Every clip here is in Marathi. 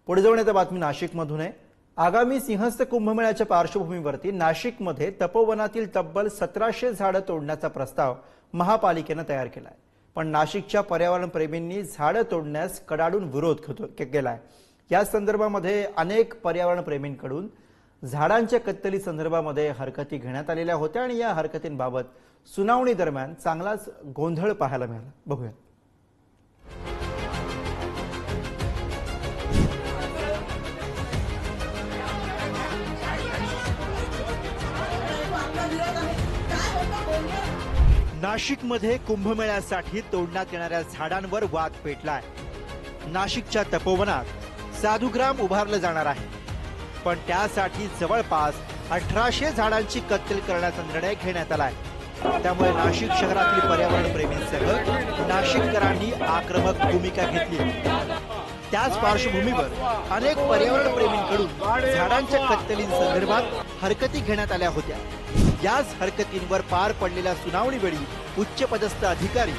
पुढे जाऊन येत्या बातमी नाशिकमधून आहे। आगामी सिंहस्थ कुंभमेळ्याच्या पार्श्वभूमीवरती नाशिकमध्ये तपोवनातील तब्बल 1700 झाडं तोडण्याचा प्रस्ताव महापालिकेने तयार केलाय। पण नाशिकच्या पर्यावरण प्रेमींनी झाडं तोडण्यास कडाडून विरोध केलाय। या संदर्भामध्ये अनेक पर्यावरण प्रेमींकडून झाडांच्या कत्तली संदर्भामध्ये हरकती घेण्यात आलेल्या होत्या आणि या हरकतींबाबत सुनावणी दरम्यान चांगलाच गोंधळ पाहायला मिळाला। बघूया। नाशिकमध्ये कुंभमेळ्यासाठी तोडण्यात येणाऱ्या झाडांवर वाद पेटलाय। नाशिकच्या तपोवनात साधुग्राम उभारलं जाणार आहे, पण त्यासाठी जवळपास 1800 झाडांची कत्तल करण्याचा निर्णय घेण्यात आलाय। त्यामुळे नाशिक शहरातील पर्यावरण प्रेमींसह नाशिककरांनी आक्रमक भूमिका घेतली। त्याच पार्श्वभूमीवर अनेक पर्यावरण प्रेमींकडून झाडांच्या कत्तलींसंदर्भात हरकती घेण्यात आल्या होत्या। याच हरकतींवर पार पडलेल्या सुनावणीवेळी उच्चपदस्थ अधिकारी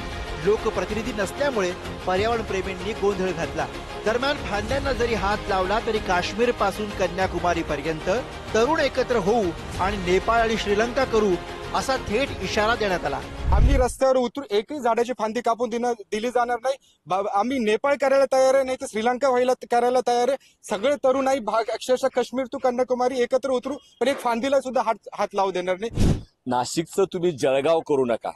लोकप्रतिनिधी नसल्यामुळे पर्यावरण प्रेमींनी गोंधळ घातला। दरम्यान फांद्यांना जरी हात लावला तरी काश्मीर पासून कन्याकुमारी पर्यंत तरुण एकत्र होऊ आणि नेपाळ आणि श्रीलंका करू असा थेट इशारा देण्यात आला। आम्ही रस्त्यावर उतरू एकही झाडाची फांदी कापून दिली जाणार नाही। आम्ही नेपाळ करायला तयार आहे, नाही तर श्रीलंका व्हायला करायला तयार आहे। सगळे तरुणाई भाग अक्षरशः काश्मीर टू कन्याकुमारी एकत्र उतरू, पण एक फांदीला सुद्धा हात लावू देणार नाही। नाशिकचं तुम्ही जळगाव करू नका,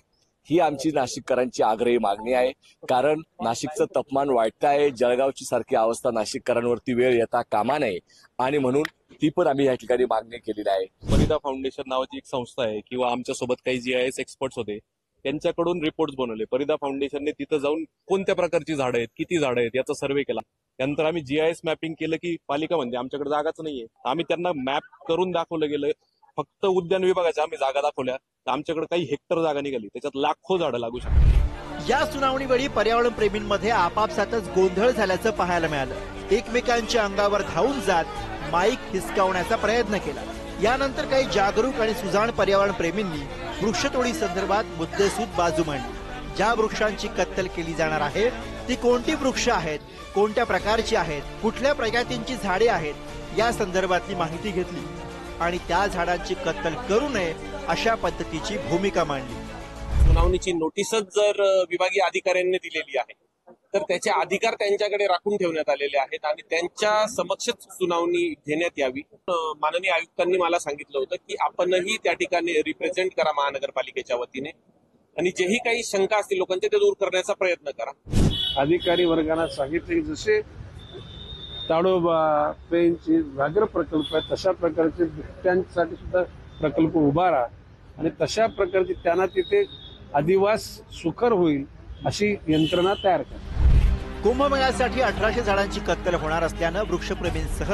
ही आमची नाशिककरांची आग्रही मागणी आहे। कारण नाशिकचं तापमान वाढत आहे, जळगावची सारखी अवस्था नाशिककरांवरती वेळ येता कामा नये आणि म्हणून ती पण आम्ही या ठिकाणी मागणी केलेली आहे। परिदा फाउंडेशन नावाची एक संस्था आहे किंवा आमच्या सोबत काही GIS एक्सपर्ट्स होते, त्यांच्याकडून रिपोर्ट्स बनवले। परिदा फाउंडेशनने तिथं जाऊन कोणत्या प्रकारची झाडं आहेत, किती झाडं आहेत याचा सर्व्हे केला। त्यानंतर आम्ही GIS मॅपिंग केलं की पालिका म्हणजे आमच्याकडे जागाच नाहीये। आम्ही त्यांना मॅप करून दाखवलं गेलं, फक्त उद्यान विभागाच्या आम्ही जागा दाखवल्या तर आमच्याकडे काही हेक्टर जागा निघाली, त्याच्यात लाखो झाडं लागू शकतात। या सुनावणीवेळी पर्यावरण प्रेमींमध्ये आपापसातच गोंधळ झाल्याचं पाहायला मिळालं। एकमेकांच्या अंगावर धावून जात माईक हिसकावण्याचा प्रयत्न केला। यानंतर काही जागरूक आणि सुजाण पर्यावरण प्रेमींनी वृक्षतोडी संदर्भात मुद्देसूद बाजू मांडली। ज्या वृक्षांची कत्तल केली जाणार आहे ती कोणती वृक्ष आहेत, कोणत्या प्रकारची आहेत, कुठल्या प्रजातींची झाडे आहेत या संदर्भातली माहिती घेतली आणि त्या झाडांची कत्तल करू नये अशा पद्धतीची भूमिका मांडली। सुनावणीची नोटीसच जर विभागीय अधिकाऱ्यांनी दिलेली आहे तर त्याचे अधिकार त्यांच्याकडे राखून ठेवण्यात आलेले आहेत आणि त्यांच्या समक्षच सुनावणी घेण्यात यावी। माननीय आयुक्तांनी मला सांगितलं होतं की आपणही त्या ठिकाणी रिप्रेझेंट करा महानगरपालिकेच्या वतीने आणि जेही काही शंका असतील लोकांचे ते दूर करण्याचा प्रयत्न करा। अधिकारी वर्गांना सांगितले जसे ताडोबा पेंची व्याघ्र प्रकल्प आहे तशा प्रकारचे बिबट्यांसाठी सुद्धा प्रकल्प उभारा आणि तशा प्रकारचे त्यांना तिथे अधिवास सुकर होईल अशी यंत्रणा तयार करा। कुंभमेळ्यासाठी 1800 झाडांची कत्तल होणार असल्यानं वृक्षप्रेमींसह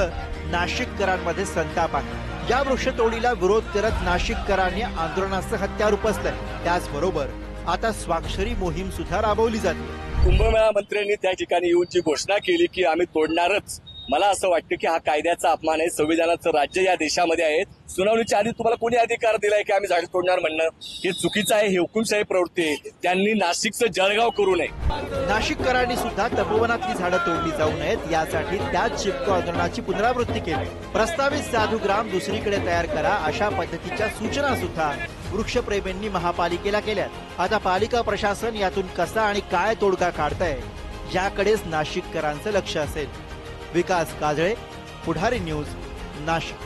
नाशिककरांमध्ये संताप आहे। या वृक्षतोडीला विरोध करत नाशिककरांनी आंदोलनाचं हत्यार उपसलंय। त्याचबरोबर आता स्वाक्षरी मोहीम सुद्धा राबवली जाते। कुंभमेळा मंत्र्यांनी त्या ठिकाणी येऊन जी घोषणा केली की आम्ही तोडणारच, मला असं वाटतं की हा कायद्याचा अपमान आहे। संविधानाचं राज्य या देशामध्ये आहे। सुनावणीच्या आधी तुम्हाला कोणी अधिकार दिलाय की आम्ही झाड तोडणार म्हणणं? हे चुकीचं आहे, हे हुकुमशाही प्रवृत्ती आहे। त्यांनी नाशिकचं जळगाव करू नये। नाशिककरांनी सुद्धा तपोवनातली झाडं तोडली जाऊ नयेत यासाठी त्याच चिपको आंदोलनाची पुनरावृत्ती केली। प्रस्तावित साधुग्राम दुसरीकडे तयार करा अशा पद्धतीच्या सूचना सुद्धा वृक्षप्रेमींनी महापालिकेला केल्यात। आता पालिका प्रशासन यातून कसा आणि काय तोडगा काढतंय याकडेच नाशिककरांचं लक्ष असेल। विकास काजळे, पुढारी न्यूज, नाशिक।